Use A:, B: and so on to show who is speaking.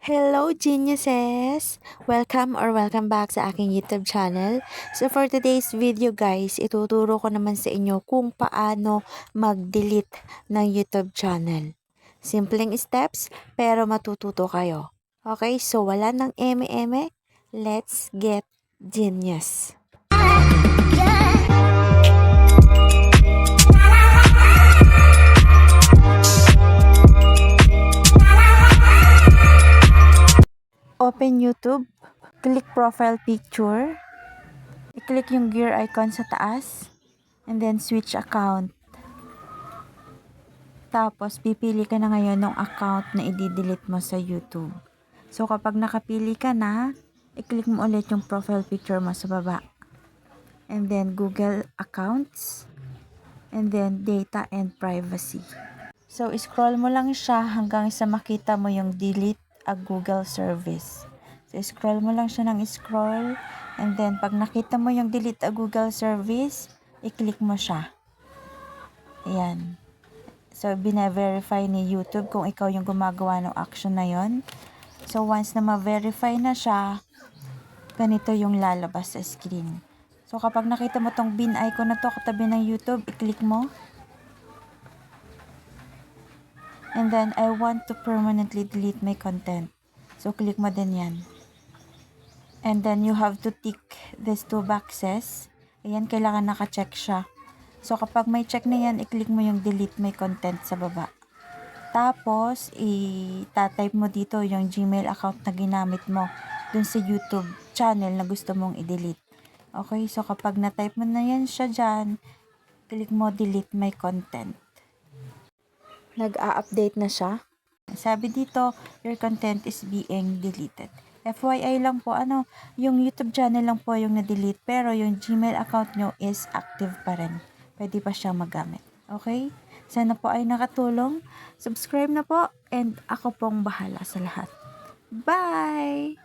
A: Hello, geniuses! Welcome back sa aking YouTube channel. So for today's video guys, ituturo ko naman sa inyo kung paano mag-delete ng YouTube channel. Simpleng steps, pero matututo kayo. Okay, so wala nang eme-eme. Let's get genius! Open YouTube, click profile picture, i-click yung gear icon sa taas, and then switch account. Tapos, pipili ka na ngayon ng account na i-delete mo sa YouTube. So, kapag nakapili ka na, i-click mo ulit yung profile picture mo sa baba. And then, Google Accounts, and then Data and Privacy. So, scroll mo lang siya hanggang sa makita mo yung delete a Google service. So, scroll mo lang siya ng scroll. And then, pag nakita mo yung delete a Google service, i-click mo siya. Ayan. So, bine-verify ni YouTube kung ikaw yung gumagawa ng action na yon. So, once na ma-verify na siya, ganito yung lalabas sa screen. So, kapag nakita mo tong bin icon na to katabi ng YouTube, i-click mo. And then, I want to permanently delete my content. So, click mo din yan. And then, you have to tick these two boxes. Ayan, kailangan naka-check siya. So, kapag may check na yan, i-click mo yung delete my content sa baba. Tapos, i-type mo dito yung Gmail account na ginamit mo dun sa YouTube channel na gusto mong i-delete. Okay, so kapag na-type mo na yan siya dyan, click mo delete my content. Nag-a-update na siya. Sabi dito, your content is being deleted. FYI lang po, yung YouTube channel lang po yung na-delete, pero yung Gmail account nyo is active pa rin. Pwede pa siya magamit. Okay? Sana po ay nakatulong. Subscribe na po, and ako pong bahala sa lahat. Bye!